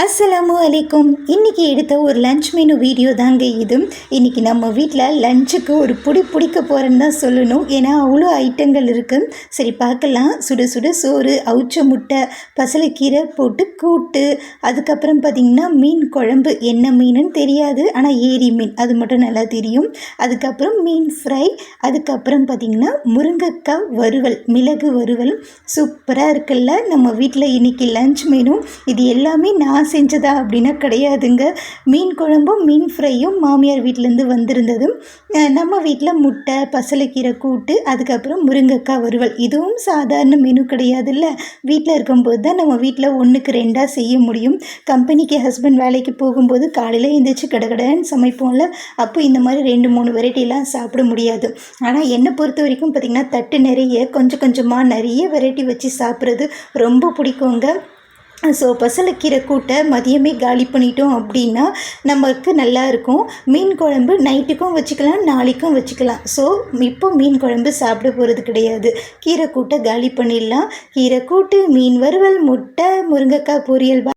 அஸ்ஸலாமு அலைக்கும். இன்றைக்கி எடுத்த ஒரு லன்ச் மெனு வீடியோ தாங்க இது. இன்றைக்கி நம்ம வீட்டில் லஞ்சுக்கு ஒரு பிடிக்க போகிறேன்னு தான் சொல்லணும். ஏன்னா அவ்வளோ ஐட்டங்கள் இருக்குது. சரி பார்க்கலாம். சுட சுட சோறு, அவிச்ச முட்டை, பசலைக்கீரை போட்டு கூட்டு, அதுக்கப்புறம் பார்த்திங்கன்னா மீன் குழம்பு. என்ன மீனுன்னு தெரியாது, ஆனால் ஏரி மீன் அது மட்டும் நல்லா தெரியும். அதுக்கப்புறம் மீன் ஃப்ரை, அதுக்கப்புறம் பார்த்திங்கன்னா முருங்கைக்காய் வறுவல், மிளகு வறுவல். சூப்பராக இருக்குல்ல நம்ம வீட்டில் இன்றைக்கி லன்ச் மெனு. இது எல்லாமே நான் செஞ்சதா அப்படின்னா கிடையாதுங்க. மீன் குழம்பும் மீன் ஃப்ரையும் மாமியார் வீட்டிலேருந்து வந்திருந்ததும், நம்ம வீட்டில் முட்டை, பசலைக்கீரை கூட்டு, அதுக்கப்புறம் முருங்கைக்காய் வறுவல். இதுவும் சாதாரண மெனு கிடையாதுல்ல. வீட்டில் இருக்கும்போது தான் நம்ம வீட்டில் 1க்கு 2 செய்ய முடியும். கம்பெனிக்கு ஹஸ்பண்ட் வேலைக்கு போகும்போது காலையில் எழுந்திரிச்சு கடகடன்னு சமைப்போம்ல, அப்போ இந்த மாதிரி 2-3 வெரைட்டிலாம் சாப்பிட முடியாது. ஆனால் என்னை பொறுத்த வரைக்கும் பார்த்திங்கன்னா தட்டு நிறைய கொஞ்சம் கொஞ்சமாக நிறைய வெரைட்டி வச்சு சாப்பிட்றது ரொம்ப பிடிக்குங்க. ஸோ பசலைக்கீரை கூட்டை மதியமே காலி பண்ணிட்டோம் அப்படின்னா நமக்கு நல்லாயிருக்கும். மீன் குழம்பு நைட்டுக்கும் வச்சுக்கலாம், நாளைக்கும் வச்சுக்கலாம். ஸோ இப்போ மீன் குழம்பு சாப்பிட போகிறது கிடையாது. கீரை கூட்டை காலி பண்ணிடலாம். கீரை கூட்டு, மீன் வறுவல், முட்டை, முருங்கைக்காய் பொரியல்.